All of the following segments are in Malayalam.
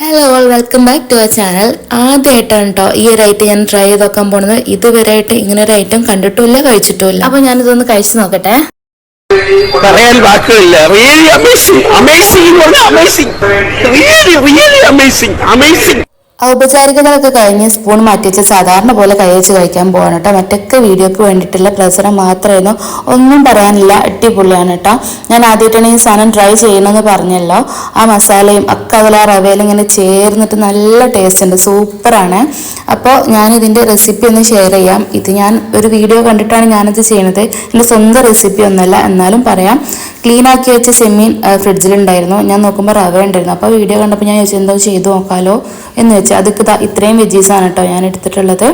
Hello all welcome back to our channel. ആദ്യമായിട്ടാണ് കേട്ടോ ഈ ഒരു ഐറ്റം ഞാൻ ട്രൈ ചെയ്ത് നോക്കാൻ പോണത്. ഇതുവരെയായിട്ട് ഇങ്ങനെ ഒരു ഐറ്റം കണ്ടിട്ടുമില്ല, കഴിച്ചിട്ടുമില്ല. അപ്പൊ ഞാനിതൊന്ന് കഴിച്ചു നോക്കട്ടെ. പറയാൻ വാക്കുകളില്ല. റിയലി അമേസിംഗ്, അമേസിംഗ് എന്ന് പറഞ്ഞാൽ amazing, really really amazing, amazing. ഔപചാരികതകളൊക്കെ കഴിഞ്ഞ് സ്പൂൺ മാറ്റിച്ച് സാധാരണ പോലെ കഴിച്ച് കഴിക്കാൻ പോവാണ് കേട്ടോ. മറ്റൊക്കെ വീഡിയോക്ക് വേണ്ടിയിട്ടുള്ള പ്രസരം മാത്രമായിരുന്നു, ഒന്നും പറയാനില്ല. അടിപൊളിയാണ് കേട്ടോ. ഞാൻ ആദ്യമായിട്ടാണ് ഈ സാധനം ട്രൈ ചെയ്യണമെന്ന് പറഞ്ഞല്ലോ. ആ മസാലയും ഒക്കെ അതിൽ ആ റവയിലും ഇങ്ങനെ ചേർന്നിട്ട് നല്ല ടേസ്റ്റ് ഉണ്ട്, സൂപ്പറാണ്. അപ്പോൾ ഞാനിതിൻ്റെ റെസിപ്പി ഒന്ന് ഷെയർ ചെയ്യാം. ഇത് ഞാൻ ഒരു വീഡിയോ കണ്ടിട്ടാണ് ഞാനിത് ചെയ്യണത്, എൻ്റെ സ്വന്തം റെസിപ്പി ഒന്നല്ല, എന്നാലും പറയാം. ക്ലീൻ ആക്കി വെച്ച ചെമ്മീൻ ഫ്രിഡ്ജിലുണ്ടായിരുന്നു. ഞാൻ നോക്കുമ്പോൾ റവ ഉണ്ടായിരുന്നു. അപ്പോൾ വീഡിയോ കണ്ടപ്പോൾ ഞാൻ ചോദിച്ചു എന്തോ ചെയ്ത് നോക്കാമല്ലോ എന്ന് വെച്ചാൽ അതൊക്കെ ഇത്രയും വെജീസാണ് കേട്ടോ ഞാൻ എടുത്തിട്ടുള്ളത്.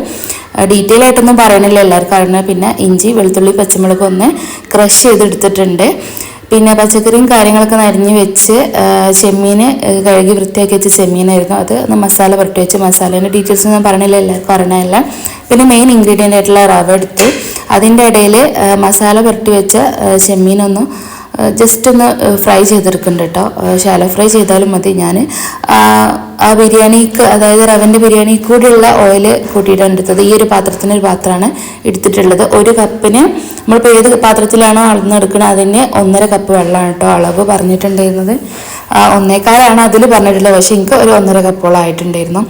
ഡീറ്റെയിൽ ആയിട്ടൊന്നും പറയണില്ല, എല്ലാവർക്കും അറിയണം. പിന്നെ ഇഞ്ചി, വെളുത്തുള്ളി, പച്ചമുളക് ഒന്ന് ക്രഷ് ചെയ്തെടുത്തിട്ടുണ്ട്. പിന്നെ പച്ചക്കറിയും കാര്യങ്ങളൊക്കെ നരിഞ്ഞ് വെച്ച് ചെമ്മീന് കഴുകി വൃത്തിയാക്കി വെച്ച ചെമ്മീനായിരുന്നു. അത് മസാല പുരട്ടി വെച്ച് മസാലേൻ്റെ ഡീറ്റെയിൽസ് ഒന്നും പറയണില്ല, എല്ലാവർക്കും അറിയണമല്ല. പിന്നെ മെയിൻ ഇൻഗ്രീഡിയൻ്റ് ആയിട്ടുള്ള റവ എടുത്ത് അതിൻ്റെ ഇടയിൽ മസാല പുരട്ടി വെച്ച ചെമ്മീനൊന്ന് ജസ്റ്റ് ഒന്ന് ഫ്രൈ ചെയ്തെടുക്കുന്നുണ്ട് കേട്ടോ. ശാലോ ഫ്രൈ ചെയ്താലും മതി. ഞാൻ ആ ബിരിയാണിക്ക്, അതായത് റവൻ്റെ ബിരിയാണിക്ക് കൂടിയുള്ള ഓയിൽ കൂട്ടിയിട്ടാണ് എടുത്തത്. ഈ ഒരു പാത്രത്തിന് ഒരു പാത്രമാണ് എടുത്തിട്ടുള്ളത്. ഒരു കപ്പിന് നമ്മളിപ്പോൾ ഏത് പാത്രത്തിലാണോ അളന്നെടുക്കുന്നത് അതിന് 1.5 കപ്പ് വെള്ളമാണ് കേട്ടോ അളവ് പറഞ്ഞിട്ടുണ്ടായിരുന്നത്. 1.25 അതിൽ പറഞ്ഞിട്ടുള്ളത്, പക്ഷേ എനിക്ക് ഒരു 1.5 കപ്പോളം ആയിട്ടുണ്ടായിരുന്നു.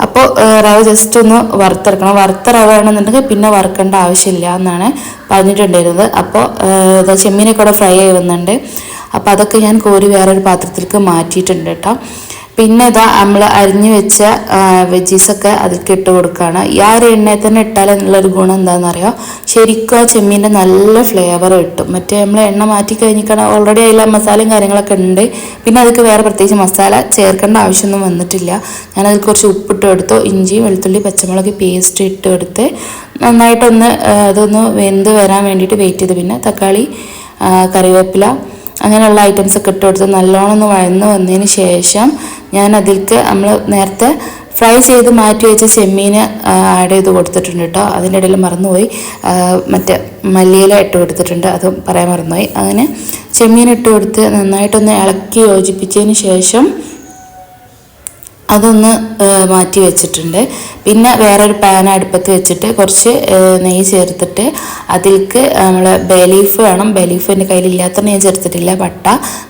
അപ്പോൾ റവ ജസ്റ്റ് ഒന്ന് വറുത്തെടുക്കണം. വറുത്ത റവ ആണെന്നുണ്ടെങ്കിൽ പിന്നെ വറുക്കേണ്ട ആവശ്യമില്ല എന്നാണ് പറഞ്ഞിട്ടുണ്ടായിരുന്നത്. അപ്പോൾ ചെമ്മീനൊക്കെ ഇവിടെ ഫ്രൈ ആയി വന്നിട്ടുണ്ട്. അപ്പോൾ അതൊക്കെ ഞാൻ കോരി വേറൊരു പാത്രത്തിലേക്ക് മാറ്റിയിട്ടുണ്ട് കേട്ടോ. പിന്നെ ഇതാ നമ്മൾ അരിഞ്ഞു വെച്ച വെജീസൊക്കെ അതിലേക്ക് ഇട്ട് കൊടുക്കുകയാണ്. ഈ ആ ഒരു എണ്ണയിൽ തന്നെ ഇട്ടാൽ എന്നുള്ളൊരു ഗുണം എന്താണെന്നറിയോ, ശരിക്കും ആ ചെമ്മീൻ്റെ നല്ല ഫ്ലേവർ കിട്ടും. മറ്റേ നമ്മൾ എണ്ണ മാറ്റി കഴിഞ്ഞിട്ടാണ് ഓൾറെഡി അതിൽ മസാലയും കാര്യങ്ങളൊക്കെ ഉണ്ട്. പിന്നെ അതിലേക്ക് വേറെ പ്രത്യേകിച്ച് മസാല ചേർക്കേണ്ട ആവശ്യമൊന്നും വന്നിട്ടില്ല. ഞാനതിൽ കുറച്ച് ഉപ്പിട്ട് കൊടുത്തു, ഇഞ്ചി, വെളുത്തുള്ളി, പച്ചമുളക് പേസ്റ്റ് ഇട്ട് കൊടുത്ത് നന്നായിട്ടൊന്ന് അതൊന്ന് വെന്ത് വരാൻ വേണ്ടിയിട്ട് വെയിറ്റ് ചെയ്ത്, പിന്നെ തക്കാളി, കറിവേപ്പില അങ്ങനെയുള്ള ഐറ്റംസ് ഒക്കെ ഇട്ട് കൊടുത്ത് നല്ലോണം ഒന്ന് വഴന്ന് വന്നതിന് ശേഷം ഞാൻ അതിലേക്ക് നമ്മൾ നേരത്തെ ഫ്രൈ ചെയ്ത് മാറ്റി വെച്ച ചെമ്മീന് ആഡ് ചെയ്ത് കൊടുത്തിട്ടുണ്ട് കേട്ടോ. അതിൻ്റെ ഇടയിൽ മറന്നുപോയി, മറ്റേ മല്ലിയില ഇട്ട് കൊടുത്തിട്ടുണ്ട്, അതും പറയാൻ മറന്നുപോയി. അങ്ങനെ ചെമ്മീൻ ഇട്ട് കൊടുത്ത് നന്നായിട്ടൊന്ന് ഇളക്കി യോജിപ്പിച്ചതിന് ശേഷം അതൊന്ന് മാറ്റി വെച്ചിട്ടുണ്ട്. പിന്നെ വേറൊരു പാൻ അടുപ്പത്ത് വെച്ചിട്ട് കുറച്ച് നെയ്യ് ചേർത്തിട്ട് അതിലേക്ക് നമ്മൾ ബേ ലീഫ് വേണം. ബേ ലീഫ് എൻ്റെ കയ്യിലില്ലാത്തതുകൊണ്ട് ഞാൻ ചേർത്തിട്ടില്ല. പട്ട,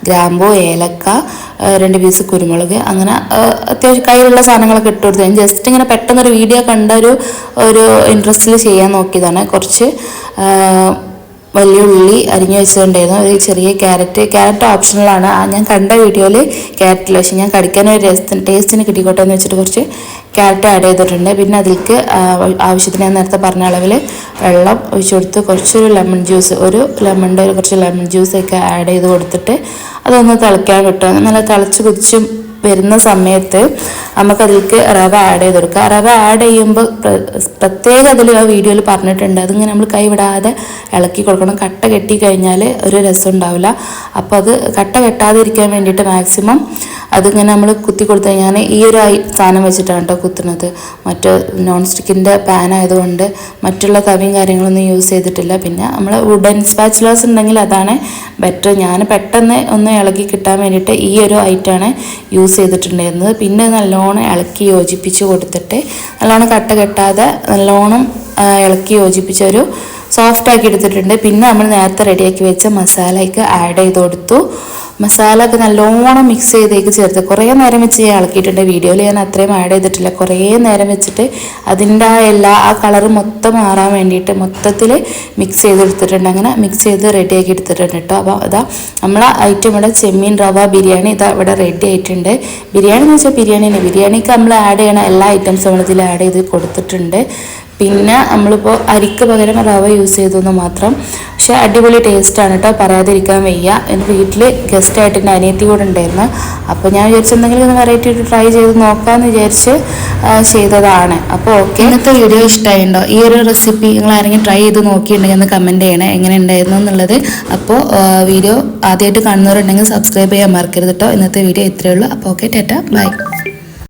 ഗ്രാമ്പൂ, ഏലക്ക, 2 പീസ് കുരുമുളക്, അങ്ങനെ അത്യാവശ്യം കയ്യിലുള്ള സാധനങ്ങളൊക്കെ ഇട്ട് കൊടുത്തു. ഞാൻ ജസ്റ്റ് ഇങ്ങനെ പെട്ടെന്നൊരു വീഡിയോ കണ്ട ഒരു ഇൻട്രസ്റ്റിൽ ചെയ്യാൻ നോക്കിയതാണ്. കുറച്ച് വലിയ ഉള്ളി അരിഞ്ഞു വെച്ചിട്ടുണ്ടായിരുന്നു. ഒരു ചെറിയ ക്യാരറ്റ് ഓപ്ഷണലാണ്. ഞാൻ കണ്ട വീഡിയോയിൽ ക്യാരറ്റില്ല, പക്ഷേ ഞാൻ കടിക്കാനൊരു ടേസ്റ്റിന് കിട്ടിക്കോട്ടെ എന്ന് വെച്ചിട്ട് കുറച്ച് ക്യാരറ്റ് ആഡ് ചെയ്തിട്ടുണ്ട്. പിന്നെ അതിലേക്ക് ആവശ്യത്തിന് ഞാൻ നേരത്തെ പറഞ്ഞ അളവിൽ വെള്ളം ഒഴിച്ചു കൊടുത്ത് കുറച്ചൊരു ലെമൺ ജ്യൂസ്, ഒരു ലെമണിൻ്റെ കുറച്ച് ലെമൺ ജ്യൂസൊക്കെ ആഡ് ചെയ്ത് കൊടുത്തിട്ട് അതൊന്ന് തിളയ്ക്കാൻ കിട്ടും. നല്ല തിളച്ച് കുടിച്ചും വരുന്ന സമയത്ത് നമുക്കതിലേക്ക് റവ ആഡ് ചെയ്ത് കൊടുക്കുക. റവ ആഡ് ചെയ്യുമ്പോൾ പ്രത്യേകം അതിൽ ആ വീഡിയോയിൽ പറഞ്ഞിട്ടുണ്ട്, അതിങ്ങനെ നമ്മൾ കൈ വിടാതെ ഇളക്കി കൊടുക്കണം. കട്ട കെട്ടി കഴിഞ്ഞാൽ ഒരു രസം ഉണ്ടാവില്ല. അപ്പോൾ അത് കട്ട കെട്ടാതിരിക്കാൻ വേണ്ടിയിട്ട് മാക്സിമം അതിങ്ങനെ നമ്മൾ കുത്തി കൊടുത്തു കഴിഞ്ഞാൽ ഈ ഒരു സാധനം വെച്ചിട്ടാണ് കേട്ടോ കുത്തുന്നത്. മറ്റ് നോൺ സ്റ്റിക്കിൻ്റെ പാൻ ആയതുകൊണ്ട് മറ്റുള്ള തവിയും കാര്യങ്ങളൊന്നും യൂസ് ചെയ്തിട്ടില്ല. പിന്നെ നമ്മൾ വുഡൻ സ്പാച്ചുലാസ് ഉണ്ടെങ്കിൽ അതാണ് ബെറ്റർ. ഞാൻ പെട്ടെന്ന് ഒന്ന് ഇളക്കി കിട്ടാൻ വേണ്ടിയിട്ട് ഈ ഒരു ഐറ്റമാണ് യൂസ് ചെയ്തിട്ടുണ്ടായിരുന്നത്. പിന്നെ നല്ലോണം ഇളക്കി യോജിപ്പിച്ച് കൊടുത്തിട്ട് നല്ലോണം കട്ട കെട്ടാതെ നല്ലോണം ഇളക്കി യോജിപ്പിച്ച ഒരു സോഫ്റ്റ് ആക്കി എടുത്തിട്ടുണ്ട്. പിന്നെ നമ്മൾ നേരത്തെ റെഡിയാക്കി വെച്ച മസാലയ്ക്ക് ആഡ് ചെയ്ത് കൊടുത്തു. മസാല ഒക്കെ നല്ലോണം മിക്സ് ചെയ്തേക്ക് ചേർത്ത് കുറേ നേരം വെച്ച് ഞാൻ ഇളക്കിയിട്ടുണ്ട്. വീഡിയോയിൽ ഞാൻ അത്രയും ആഡ് ചെയ്തിട്ടില്ല. കുറേ നേരം വെച്ചിട്ട് അതിൻ്റെ ആ കളറ് മൊത്തം മാറാൻ വേണ്ടിയിട്ട് മൊത്തത്തിൽ മിക്സ് ചെയ്തെടുത്തിട്ടുണ്ട്. അങ്ങനെ മിക്സ് ചെയ്ത് റെഡിയാക്കി എടുത്തിട്ടുണ്ട് കേട്ടോ. അപ്പോൾ അതാ നമ്മളെ ഐറ്റം ഇവിടെ ചെമ്മീൻ റവ ബിരിയാണി ഇതാ ഇവിടെ റെഡി ആയിട്ടുണ്ട്. ബിരിയാണി എന്ന് വെച്ചാൽ ബിരിയാണിയാണ്. ബിരിയാണിക്ക് നമ്മൾ ആഡ് ചെയ്യണ എല്ലാ ഐറ്റംസും നമ്മളിതിൽ ആഡ് ചെയ്ത് കൊടുത്തിട്ടുണ്ട്. പിന്നെ നമ്മളിപ്പോൾ അരിക്ക് പകരം റവ യൂസ് ചെയ്തെന്ന് മാത്രം. പക്ഷെ അടിപൊളി ടേസ്റ്റാണ് കേട്ടോ, പറയാതിരിക്കാൻ വയ്യ. എൻ്റെ വീട്ടിൽ ഗസ്റ്റായിട്ട് എൻ്റെ അനിയത്തി കൂടെ ഉണ്ടായിരുന്നു. അപ്പോൾ ഞാൻ വിചാരിച്ചു എന്തെങ്കിലും വെറൈറ്റി ട്രൈ ചെയ്ത് നോക്കാമെന്ന് വിചാരിച്ച് ചെയ്തതാണ്. അപ്പോൾ ഓക്കെ, ഇന്നത്തെ വീഡിയോ ഇഷ്ടമായിട്ടുണ്ടോ? ഈ ഒരു റെസിപ്പി നിങ്ങൾ ആരെങ്കിലും ട്രൈ ചെയ്ത് നോക്കിയിട്ടുണ്ടെങ്കിൽ ഒന്ന് കമൻറ്റ് ചെയ്യണേ എങ്ങനെ ഉണ്ടായിരുന്നു എന്നുള്ളത്. അപ്പോൾ വീഡിയോ ആദ്യമായിട്ട് കാണുന്നവരുണ്ടെങ്കിൽ സബ്സ്ക്രൈബ് ചെയ്യാൻ മറക്കരുത് കേട്ടോ. ഇന്നത്തെ വീഡിയോ ഇത്രയേ ഉള്ളൂ. അപ്പോൾ ഓക്കെ, ടാറ്റ, ബൈ.